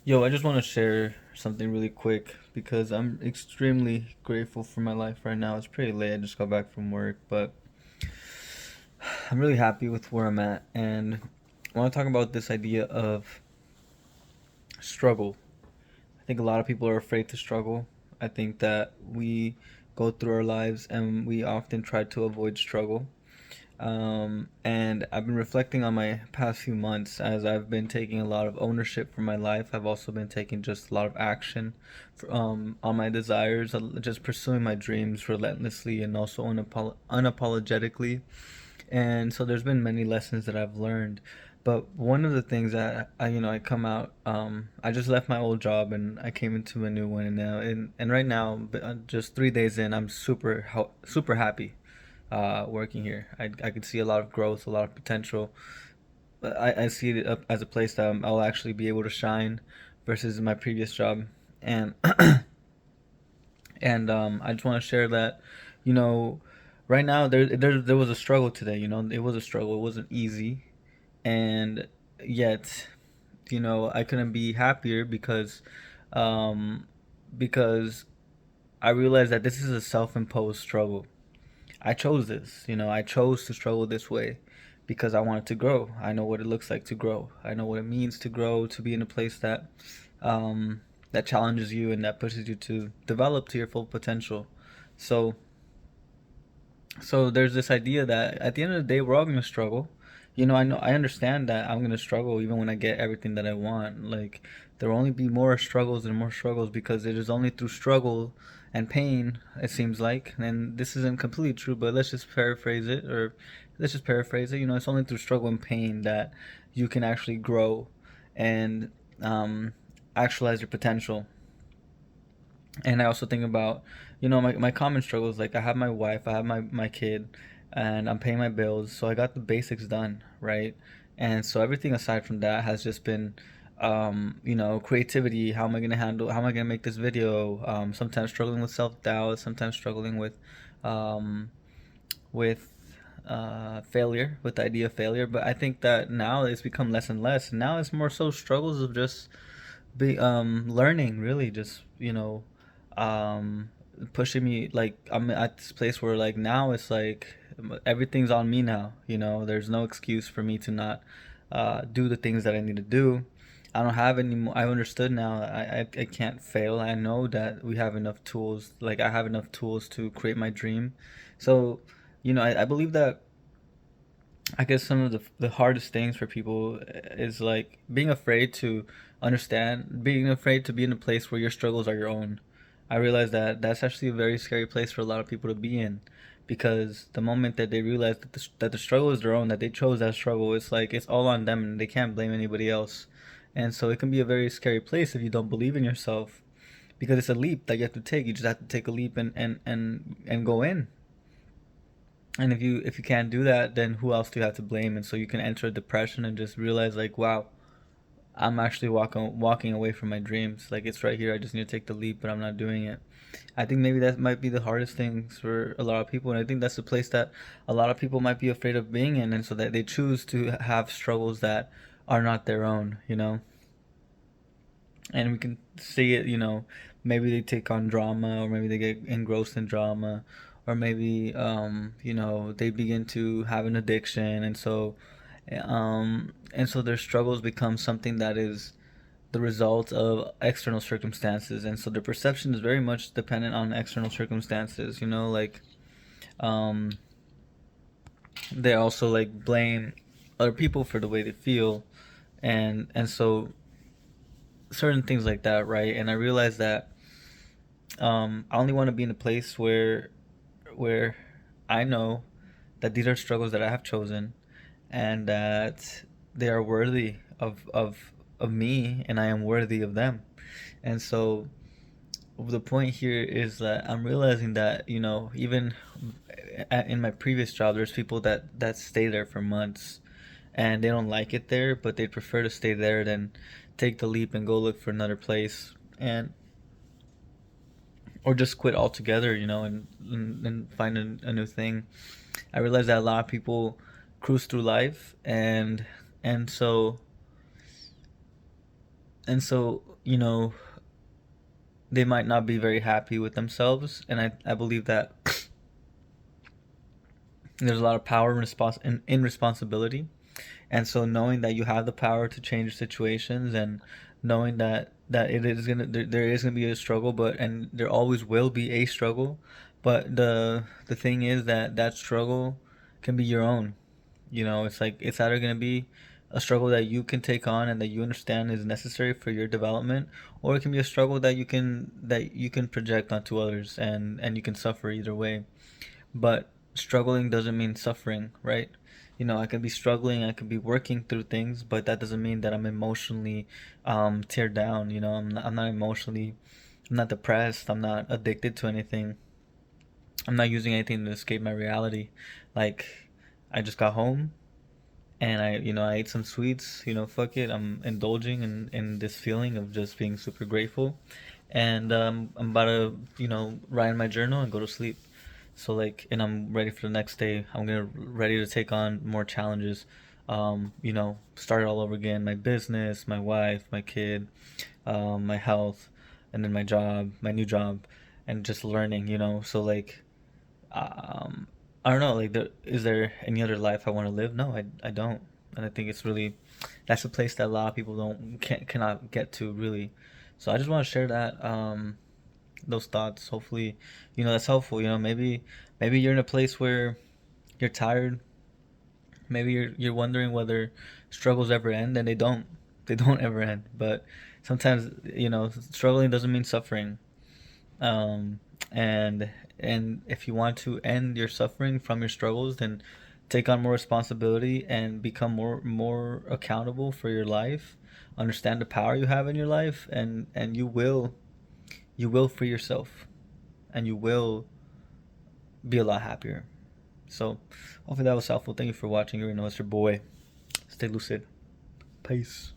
Yo, I just want to share something really quick because I'm extremely grateful for my life right now. It's pretty late. I just got back from work, but I'm really happy with where I'm at. And I want to talk about this idea of struggle. I think a lot of people are afraid to struggle. I think that we go through our lives and we often try to avoid struggle. And I've been reflecting on my past few months as I've been taking a lot of ownership for my life. I've also been taking just a lot of action on my desires, just pursuing my dreams relentlessly and also unapologetically. And so there's been many lessons that I've learned. But one of the things that I come out, I just left my old job and I came into a new one, and now, and right now, just 3 days in, I'm super happy working here. I could see a lot of growth, a lot of potential. But I see it up as a place that I'll actually be able to shine versus my previous job. And I just want to share that, you know, right now there was a struggle today. It was a struggle. It wasn't easy, and yet, I couldn't be happier um, because I realized that this is a self-imposed struggle. I chose this. I chose to struggle this way because I wanted to grow. I know what it looks like to grow. I know what it means to grow, to be in a place um, that challenges you and that pushes you to develop to your full potential. So, so there's this idea that at the end of the day, we're all gonna struggle. I understand that I'm gonna struggle even when I get everything that I want. Like, there will only be more struggles and more struggles because it is only through struggle and pain, it seems like. And this isn't completely true, but let's just paraphrase it. It's only through struggle and pain that you can actually grow and actualize your potential. And I also think about, my common struggles. Like, I have my wife, I have my kid, and I'm paying my bills, so I got the basics done, right? And so everything aside from that has just been, creativity. How am I gonna make this video? Sometimes struggling with self-doubt, sometimes struggling um, with failure, with the idea of failure. But I think that now it's become less and less. Now it's more so struggles of just be learning, really, just um pushing me. Like, I'm at this place where, like, now it's like everything's on me now. There's no excuse for me to not do the things that I need to do. I don't have any more. I understood now. I can't fail. I know that we have enough tools. Like, I have enough tools to create my dream. So, I believe that, I guess some of the hardest things for people is like being afraid to understand, being afraid to be in a place where your struggles are your own. I realize that that's actually a very scary place for a lot of people to be in, because the moment that they realize that the struggle is their own, that they chose that struggle, it's like it's all on them and they can't blame anybody else. And so it can be a very scary place if you don't believe in yourself, because it's a leap that you have to take. You just have to take a leap and go in. And if you can't do that, then who else do you have to blame? And so you can enter a depression and just realize, like, wow, I'm actually walking away from my dreams. Like, it's right here. I just need to take the leap, but I'm not doing it. I think maybe that might be the hardest things for a lot of people, and I think that's the place that a lot of people might be afraid of being in, and so that they choose to have struggles that are not their own. And we can see it. Maybe they take on drama, or maybe they get engrossed in drama, or maybe they begin to have an addiction, and so their struggles become something that is the result of external circumstances, and so their perception is very much dependent on external circumstances. Like, um they also, like, blame other people for the way they feel, and so certain things like that, right? And I realized that I only want to be in a place where I know that these are struggles that I have chosen, and that they are worthy of me, and I am worthy of them. And so the point here is that I'm realizing that, even in my previous job, there's people that stay there for months and they don't like it there, but they prefer to stay there than take the leap and go look for another place, and or just quit altogether, and find a new thing. I realize that a lot of people cruise through life, and so And so, you know, they might not be very happy with themselves, and I believe that there's a lot of power and in responsibility. And so knowing that you have the power to change situations, and knowing that it is gonna there is gonna be a struggle, but and there always will be a struggle, but the thing is that that struggle can be your own. You know, it's like it's either gonna be a struggle that you can take on and that you understand is necessary for your development, or it can be a struggle that you can project onto others, and you can suffer either way. But struggling doesn't mean suffering, right? You know, I could be struggling, I could be working through things, but that doesn't mean that I'm emotionally teared down. You know, I'm not emotionally, I'm not depressed, I'm not addicted to anything, I'm not using anything to escape my reality. Like, I just got home, and I ate some sweets. You know, fuck it, I'm indulging in this feeling of just being super grateful, and I'm about to write in my journal and go to sleep. So like, and I'm ready for the next day. I'm gonna ready to take on more challenges. Start all over again. My business, my wife, my kid, my health, and then my job, my new job, and just learning. So like, um, I don't know. Like, is there any other life I want to live? No, I don't. And I think it's really, that's a place that a lot of people cannot get to really. So I just want to share that. Those thoughts. Hopefully, that's helpful. Maybe you're in a place where you're tired. Maybe you're wondering whether struggles ever end, and they don't. They don't ever end. But sometimes, struggling doesn't mean suffering. Um, and if you want to end your suffering from your struggles, then take on more responsibility and become more accountable for your life. Understand the power you have in your life, and you will free yourself, and you will be a lot happier. So hopefully that was helpful. Thank you for watching. You know, it's your boy. Stay lucid. Peace.